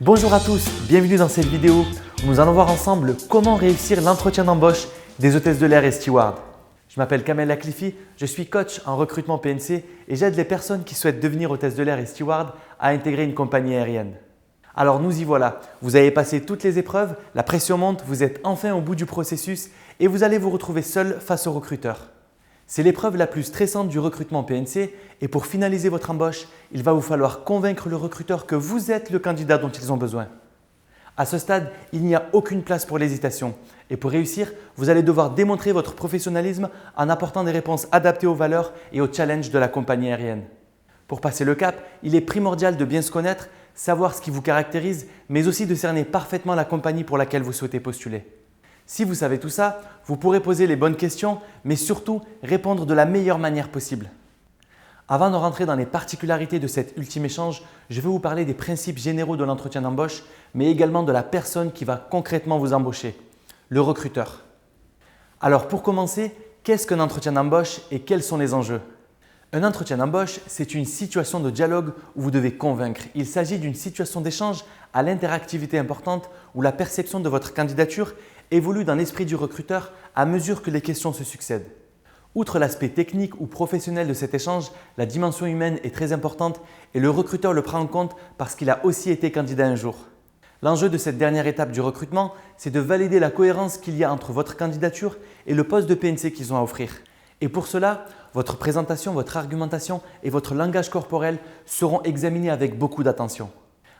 Bonjour à tous, bienvenue dans cette vidéo où nous allons voir ensemble comment réussir l'entretien d'embauche des hôtesses de l'air et stewards. Je m'appelle Kamel Laklifi, je suis coach en recrutement PNC et j'aide les personnes qui souhaitent devenir hôtesses de l'air et stewards à intégrer une compagnie aérienne. Alors nous y voilà, vous avez passé toutes les épreuves, la pression monte, vous êtes enfin au bout du processus et vous allez vous retrouver seul face au recruteur. C'est l'épreuve la plus stressante du recrutement PNC et pour finaliser votre embauche, il va vous falloir convaincre le recruteur que vous êtes le candidat dont ils ont besoin. À ce stade, il n'y a aucune place pour l'hésitation et pour réussir, vous allez devoir démontrer votre professionnalisme en apportant des réponses adaptées aux valeurs et aux challenges de la compagnie aérienne. Pour passer le cap, il est primordial de bien se connaître, savoir ce qui vous caractérise, mais aussi de cerner parfaitement la compagnie pour laquelle vous souhaitez postuler. Si vous savez tout ça, vous pourrez poser les bonnes questions, mais surtout répondre de la meilleure manière possible. Avant de rentrer dans les particularités de cet ultime échange, je vais vous parler des principes généraux de l'entretien d'embauche, mais également de la personne qui va concrètement vous embaucher, le recruteur. Alors pour commencer, qu'est-ce qu'un entretien d'embauche et quels sont les enjeux ? Un entretien d'embauche, c'est une situation de dialogue où vous devez convaincre. Il s'agit d'une situation d'échange à l'interactivité importante où la perception de votre candidature évolue dans l'esprit du recruteur à mesure que les questions se succèdent. Outre l'aspect technique ou professionnel de cet échange, la dimension humaine est très importante et le recruteur le prend en compte parce qu'il a aussi été candidat un jour. L'enjeu de cette dernière étape du recrutement, c'est de valider la cohérence qu'il y a entre votre candidature et le poste de PNC qu'ils ont à offrir. Et pour cela, votre présentation, votre argumentation et votre langage corporel seront examinés avec beaucoup d'attention.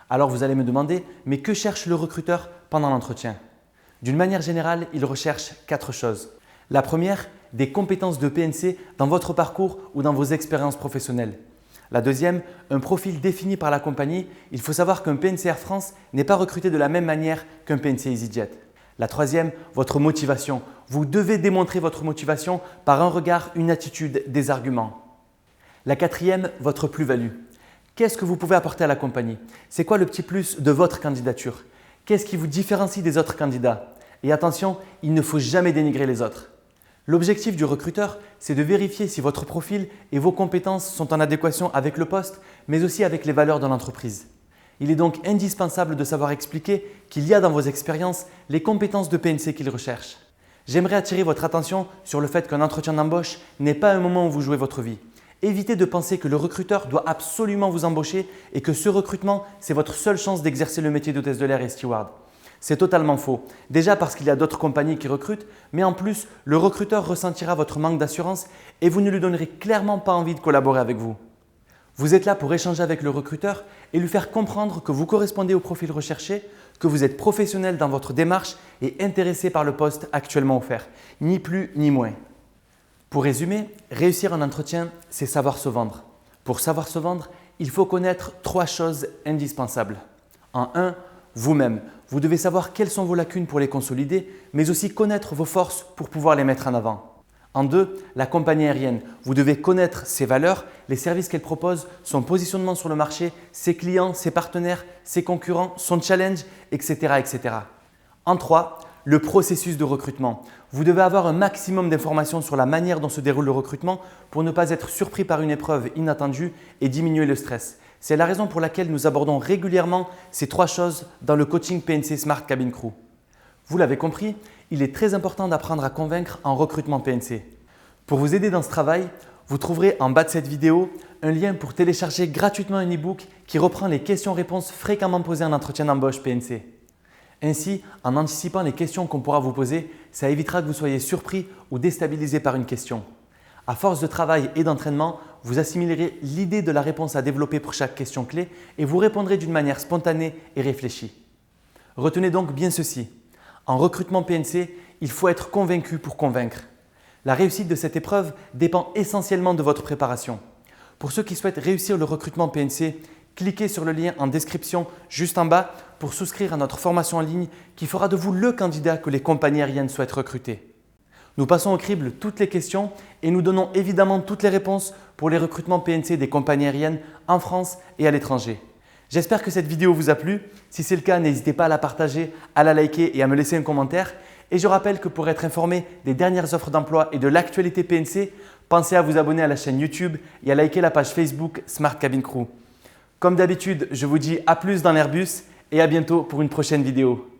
Alors vous allez me demander, mais que cherche le recruteur pendant l'entretien ? D'une manière générale, il recherche 4 choses. La première, des compétences de PNC dans votre parcours ou dans vos expériences professionnelles. La deuxième, un profil défini par la compagnie. Il faut savoir qu'un PNC Air France n'est pas recruté de la même manière qu'un PNC EasyJet. La troisième, votre motivation. Vous devez démontrer votre motivation par un regard, une attitude, des arguments. La quatrième, votre plus-value. Qu'est-ce que vous pouvez apporter à la compagnie ? C'est quoi le petit plus de votre candidature ? Qu'est-ce qui vous différencie des autres candidats ? Et attention, il ne faut jamais dénigrer les autres. L'objectif du recruteur, c'est de vérifier si votre profil et vos compétences sont en adéquation avec le poste, mais aussi avec les valeurs de l'entreprise. Il est donc indispensable de savoir expliquer qu'il y a dans vos expériences les compétences de PNC qu'il recherche. J'aimerais attirer votre attention sur le fait qu'un entretien d'embauche n'est pas un moment où vous jouez votre vie. Évitez de penser que le recruteur doit absolument vous embaucher et que ce recrutement, c'est votre seule chance d'exercer le métier d'hôtesse de l'air et steward. C'est totalement faux. Déjà parce qu'il y a d'autres compagnies qui recrutent, mais en plus, le recruteur ressentira votre manque d'assurance et vous ne lui donnerez clairement pas envie de collaborer avec vous. Vous êtes là pour échanger avec le recruteur et lui faire comprendre que vous correspondez au profil recherché, que vous êtes professionnel dans votre démarche et intéressé par le poste actuellement offert. Ni plus ni moins. Pour résumer, réussir un entretien, c'est savoir se vendre. Pour savoir se vendre, il faut connaître 3 choses indispensables. En 1, vous-même. Vous devez savoir quelles sont vos lacunes pour les consolider, mais aussi connaître vos forces pour pouvoir les mettre en avant. En 2, la compagnie aérienne. Vous devez connaître ses valeurs, les services qu'elle propose, son positionnement sur le marché, ses clients, ses partenaires, ses concurrents, son challenge, etc. etc. En 3, le processus de recrutement. Vous devez avoir un maximum d'informations sur la manière dont se déroule le recrutement pour ne pas être surpris par une épreuve inattendue et diminuer le stress. C'est la raison pour laquelle nous abordons régulièrement ces 3 choses dans le coaching PNC Smart Cabin Crew. Vous l'avez compris, il est très important d'apprendre à convaincre en recrutement PNC. Pour vous aider dans ce travail, vous trouverez en bas de cette vidéo un lien pour télécharger gratuitement un e-book qui reprend les questions-réponses fréquemment posées en entretien d'embauche PNC. Ainsi, en anticipant les questions qu'on pourra vous poser, ça évitera que vous soyez surpris ou déstabilisé par une question. À force de travail et d'entraînement, vous assimilerez l'idée de la réponse à développer pour chaque question clé et vous répondrez d'une manière spontanée et réfléchie. Retenez donc bien ceci. En recrutement PNC, il faut être convaincu pour convaincre. La réussite de cette épreuve dépend essentiellement de votre préparation. Pour ceux qui souhaitent réussir le recrutement PNC, cliquez sur le lien en description juste en bas pour souscrire à notre formation en ligne qui fera de vous le candidat que les compagnies aériennes souhaitent recruter. Nous passons au crible toutes les questions et nous donnons évidemment toutes les réponses pour les recrutements PNC des compagnies aériennes en France et à l'étranger. J'espère que cette vidéo vous a plu. Si c'est le cas, n'hésitez pas à la partager, à la liker et à me laisser un commentaire. Et je rappelle que pour être informé des dernières offres d'emploi et de l'actualité PNC, pensez à vous abonner à la chaîne YouTube et à liker la page Facebook Smart Cabin Crew. Comme d'habitude, je vous dis à plus dans l'Airbus et à bientôt pour une prochaine vidéo.